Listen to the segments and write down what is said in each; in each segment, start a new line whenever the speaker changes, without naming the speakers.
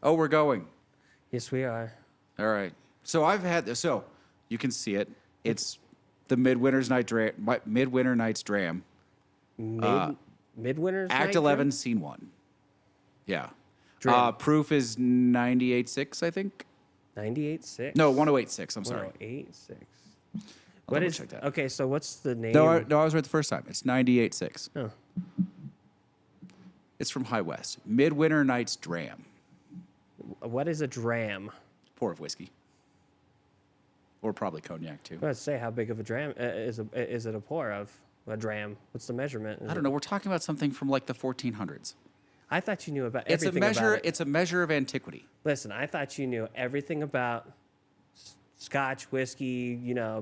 Oh, we're going.
Yes, we are.
All right. So I've had this. So you can see it. It's the Midwinter Nights Dram.
Mid Midwinters
Act
night
11,
dram?
Scene 1. Yeah.
Dram.
Proof is 98.6, I think.
98.6.
No, 108.6. I'm sorry.
108.6.
I'll
What
double
is
check that.
okay? So what's the name?
No, I was right the first time. It's 98.6.
Oh,
It's from High West. Midwinter Nights Dram.
what is a dram?
Pour of whiskey. Or probably cognac, too.
Let's say how big of a dram is it a pour of a dram? What's the measurement?
I don't know. We're talking about something from like the 1400s.
I thought you knew about
It's a
everything
measure.
about it.
It's a measure of antiquity.
Listen, I thought you knew everything about Scotch, whiskey,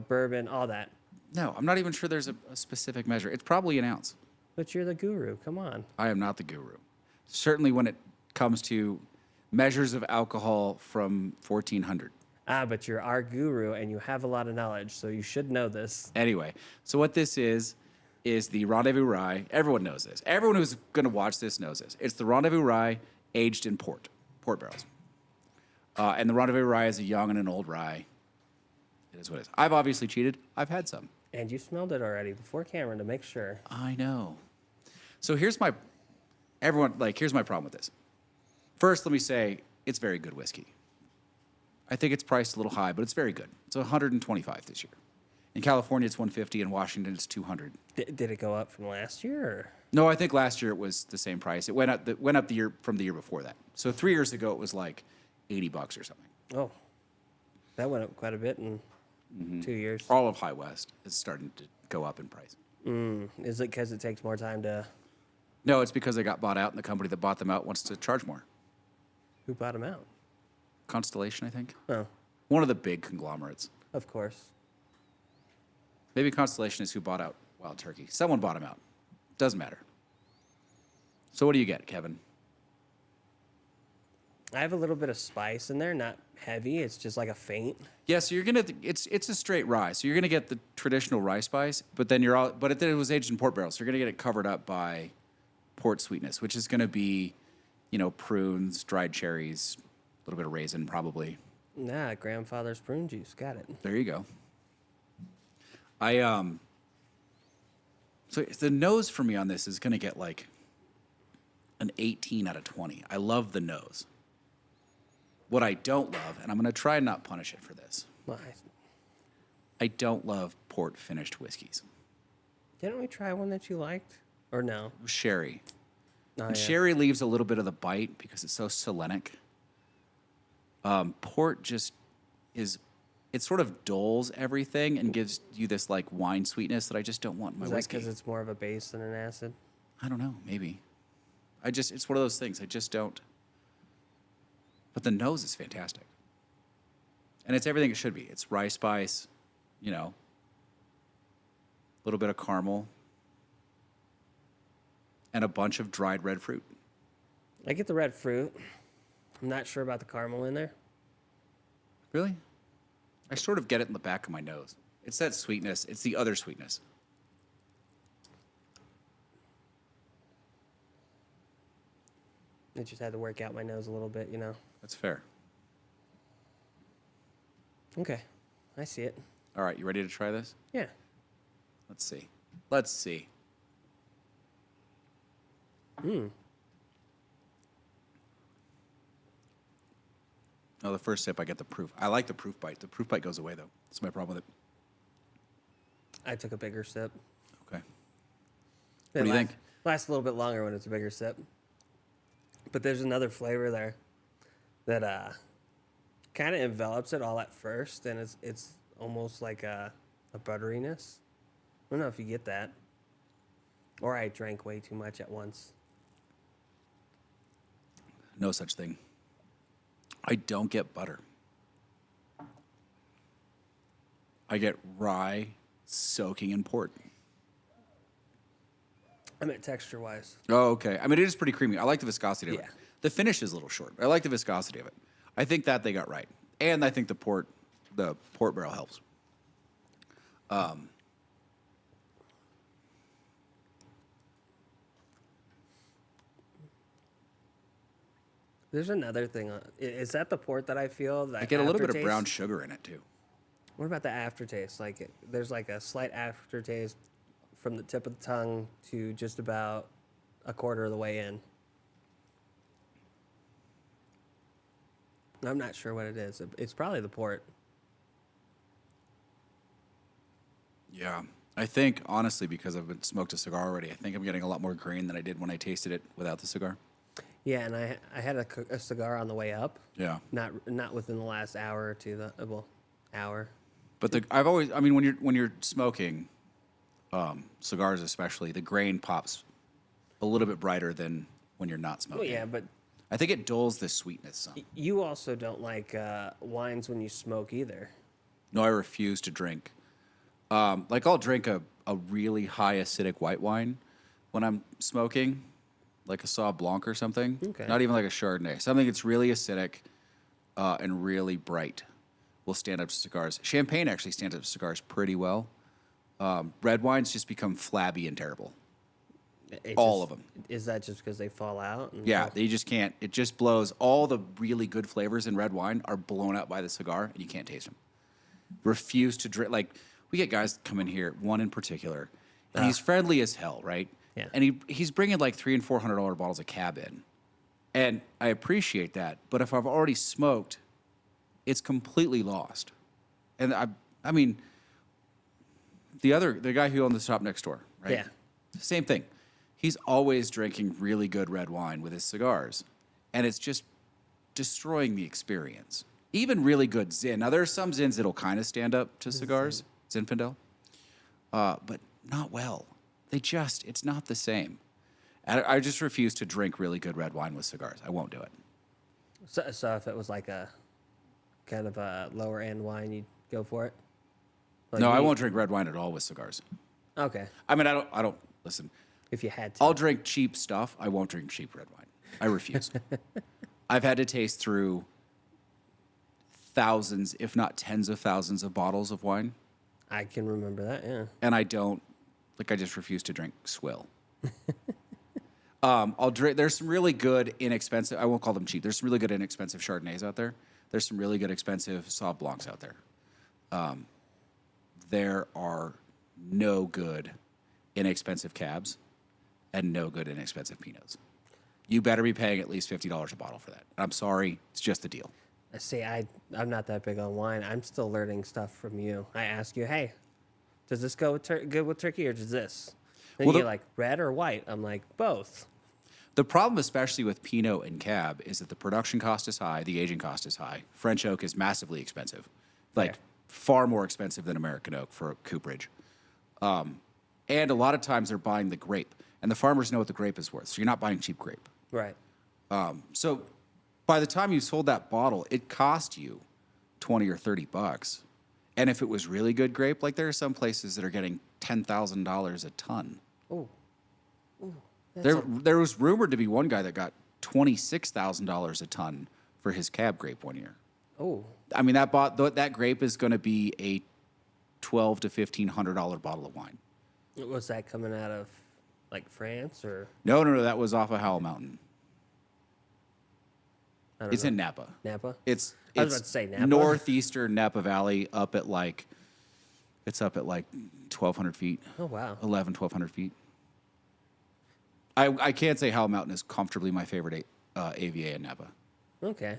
bourbon, all that.
No, I'm not even sure there's a specific measure. It's probably an ounce.
But you're the guru. Come on.
I am not the guru. Certainly when it comes to measures of alcohol from 1400.
But you're our guru and you have a lot of knowledge, so you should know this.
Anyway, so what this is the Rendezvous Rye. Everyone knows this. Everyone who's going to watch this knows this. It's the Rendezvous Rye aged in port barrels. And the Rendezvous Rye is a young and an old rye. It is what it is. I've obviously cheated. I've had some.
And you smelled it already before camera to make sure.
I know. So here's my problem with this. First, let me say it's very good whiskey. I think it's priced a little high, but it's very good. It's 125 this year. In California, it's 150. In Washington, it's 200.
Did it go up from last year? Or?
No, I think last year it was the same price. It went up the year from the year before that. So 3 years ago, it was like $80 or something.
Oh, that went up quite a bit in 2 years.
All of High West is starting to go up in price.
Is it because it takes more time to...
No, it's because they got bought out, and the company that bought them out wants to charge more.
Who bought them out?
Constellation, I think.
Oh,
One of the big conglomerates.
of course.
Maybe Constellation is who bought out Wild Turkey. Someone bought him out. Doesn't matter. So what do you get, Kevin?
I have a little bit of spice in there, not heavy. It's just like a faint.
Yeah, so it's a straight rye. So you're gonna get the traditional rye spice, but then it was aged in port barrels. So you're gonna get it covered up by port sweetness, which is gonna be, prunes, dried cherries, a little bit of raisin, probably.
Nah, grandfather's prune juice. Got it.
There you go. So the nose for me on this is gonna get like an 18 out of 20. I love the nose. What I don't love, and I'm going to try and not punish it for this,
Well,
I don't love port finished whiskeys.
didn't we try one that you liked? Or no?
Sherry.
Oh,
And
yeah.
sherry leaves a little bit of the bite because it's so Selenic. Port just it sort of dulls everything and gives you this like wine sweetness that I just don't want in my
Is that
whiskey.
because it's more of a base than an acid?
I don't know, maybe. It's one of those things. I just don't. But the nose is fantastic. And it's everything it should be. It's rye spice, a little bit of caramel, and a bunch of dried red fruit.
I get the red fruit. I'm not sure about the caramel in there.
Really? I sort of get it in the back of my nose. It's that sweetness. It's the other sweetness.
It just had to work out my nose a little bit,
That's fair.
Okay, I see it.
All right, you ready to try this?
Yeah.
Let's see. Let's see. Oh, the first sip, I get the proof. I like the proof bite. The proof bite goes away, though. That's my problem with it.
I took a bigger sip.
Okay.
It
What do you think?
Lasts a little bit longer when it's a bigger sip. But there's another flavor there that kind of envelops it all at first, and it's almost like a butteriness. I don't know if you get that. Or I drank way too much at once.
No such thing. I don't get butter. I get rye soaking in port.
I meant texture-wise.
Oh, okay. I mean, it is pretty creamy. I like the viscosity of it.
Yeah.
The finish is a little short. I like the viscosity of it. I think that they got right. And I think the port barrel helps.
There's another thing. Is that the port that I feel that
I get a little bit of
aftertaste?
brown sugar in it too.
What about the aftertaste? Like, there's like a slight aftertaste from the tip of the tongue to just about a quarter of the way in. I'm not sure what it is. It's probably the port.
Yeah. I think, honestly, because I've been smoked a cigar already, I think I'm getting a lot more grain than I did when I tasted it without the cigar.
Yeah, and I had a cigar on the way up.
Yeah.
Not within the last hour or two. Hour.
But I mean, when you're smoking cigars, especially, the grain pops a little bit brighter than when you're not smoking.
Well, yeah, but
I think it dulls the sweetness some.
you also don't like wines when you smoke either.
No, I refuse to drink. Like I'll drink a really high acidic white wine when I'm smoking, like a Sauv Blanc or something.
Okay.
Not even like a Chardonnay. Something that's really acidic and really bright will stand up to cigars. Champagne actually stands up to cigars pretty well. Red wines just become flabby and terrible. All of them.
Is that just because they fall out?
Yeah, they just can't. It just blows. All the really good flavors in red wine are blown out by the cigar, and you can't taste them. Refuse to drink. Like, we get guys come in here, one in particular, and he's friendly as hell, right?
Yeah.
And he's bringing like $300 and $400 bottles of cab in, and I appreciate that. But if I've already smoked, it's completely lost. And I mean, the guy who owned the shop next door, right?
Yeah.
Same thing. He's always drinking really good red wine with his cigars, and it's just destroying the experience. Even really good Zin. Now, there are some Zins that'll kind of stand up to cigars, Zinfandel, but not well. It's not the same. And I just refuse to drink really good red wine with cigars. I won't do it.
So if it was like a kind of a lower end wine, you'd go for it? Like
No, I
me?
won't drink red wine at all with cigars.
Okay.
I mean, I don't, listen,
If you had to.
I'll drink cheap stuff. I won't drink cheap red wine. I refuse. I've had to taste through thousands, if not tens of thousands of bottles of wine.
I can remember that, yeah.
And I just refuse to drink swill. I'll drink, there's some really good, inexpensive, I won't call them cheap. There's some really good, inexpensive Chardonnays out there. There's some really good, expensive Sauv Blancs out there. There are no good, inexpensive cabs and no good, inexpensive Pinots. You better be paying at least $50 a bottle for that. I'm sorry, it's just the deal.
See, I'm not that big on wine. I'm still learning stuff from you. I ask you, hey, does this go with good with turkey or does this? Then
Well,
you're like, red or white? I'm like, both.
The problem, especially with Pinot and Cab, is that the production cost is high, the aging cost is high. French oak is massively expensive, like
Fair.
far more expensive than American oak for cooperage. And a lot of times they're buying the grape, and the farmers know what the grape is worth, so you're not buying cheap grape.
Right.
So by the time you sold that bottle, it cost you $20 or $30. And if it was really good grape, like there are some places that are getting $10,000 a ton.
Oh.
There was rumored to be one guy that got $26,000 a ton for his cab grape one year.
Oh.
I mean, that grape is going to be a $1,200 to $1,500 bottle of wine.
Was that coming out of like France or?
No, that was off of Howell Mountain.
I don't
It's
know.
in Napa.
Napa?
It's
I was about to say Napa.
northeastern Napa Valley, it's up at like 1,200 feet.
Oh, wow.
1,200 feet. I can't say Howell Mountain is comfortably my favorite AVA in Napa.
Okay.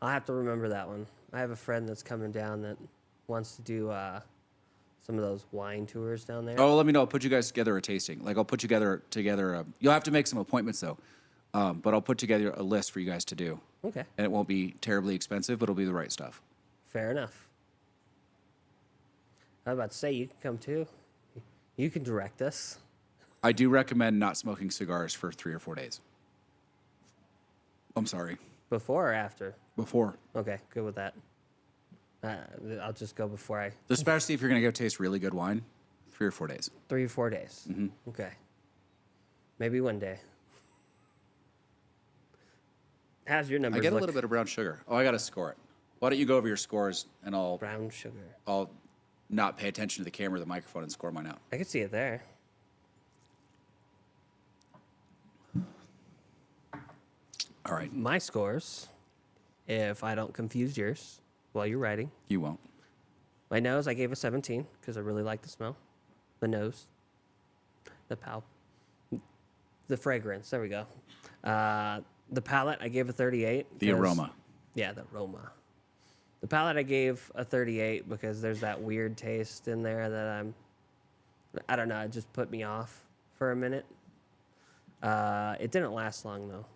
I'll have to remember that one. I have a friend that's coming down that wants to do some of those wine tours down there.
Oh, let me know. I'll put you guys together a tasting. Like I'll put together. You'll have to make some appointments though, but I'll put together a list for you guys to do.
Okay.
And it won't be terribly expensive, but it'll be the right stuff.
Fair enough. I was about to say, you can come too. You can direct us.
I do recommend not smoking cigars for 3 or 4 days. I'm sorry.
Before or after?
Before.
Okay, good with that. I'll just go before I...
Especially if you're going to go taste really good wine, 3 or 4 days.
3 or 4 days. Mm-hmm. Okay. Maybe one day. How's your numbers
I get a
look?
little bit of brown sugar. Oh, I got to score it. Why don't you go over your scores and
Brown sugar.
I'll not pay attention to the camera or the microphone and score mine out.
I can see it there.
All All right.
My scores, if I don't confuse yours while you're writing.
You won't.
My nose, I gave a 17 because I really like the smell. The nose. The fragrance. There we go. The palate, I gave a 38.
The aroma.
Yeah, the aroma. The palate, I gave a 38 because there's that weird taste in there that I don't know, it just put me off for a minute. It didn't last long, though.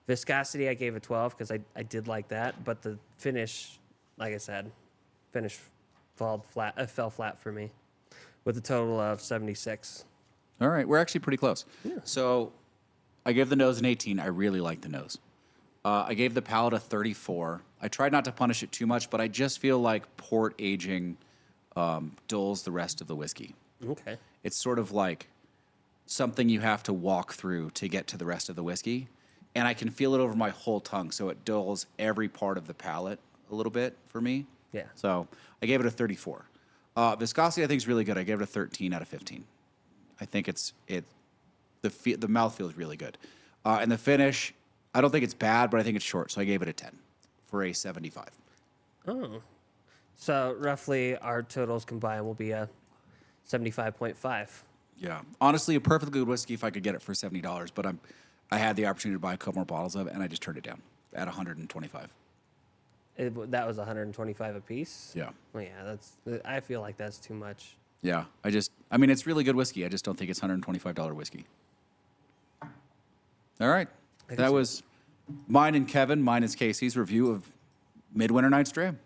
Viscosity, I gave a 12 because I did like that, but the finish, like I said, fell flat for me with a total of 76.
All right, we're actually pretty close. Yeah. So I gave the nose an 18. I really like the nose. I gave the palate a 34. I tried not to punish it too much, but I just feel like port aging dulls the rest of the whiskey.
Okay.
It's sort of like something you have to walk through to get to the rest of the whiskey. And I can feel it over my whole tongue, so it dulls every part of the palate a little bit for me.
Yeah.
So I gave it a 34. Viscosity, I think, is really good. I gave it a 13 out of 15. I think the mouth feels really good. And the finish, I don't think it's bad, but I think it's short, so I gave it a 10 for a 75.
Oh. So roughly our totals combined will be a 75.5.
Yeah. Honestly, a perfectly good whiskey if I could get it for $70, but I had the opportunity to buy a couple more bottles of it, and I just turned it down at 125.
That was 125 a piece?
Yeah.
Well, yeah, I feel like that's too much.
Yeah. I mean, it's really good whiskey. I just don't think it's $125 whiskey. All right. That was mine and Kevin, mine is Casey's review of Midwinter Night's Dram.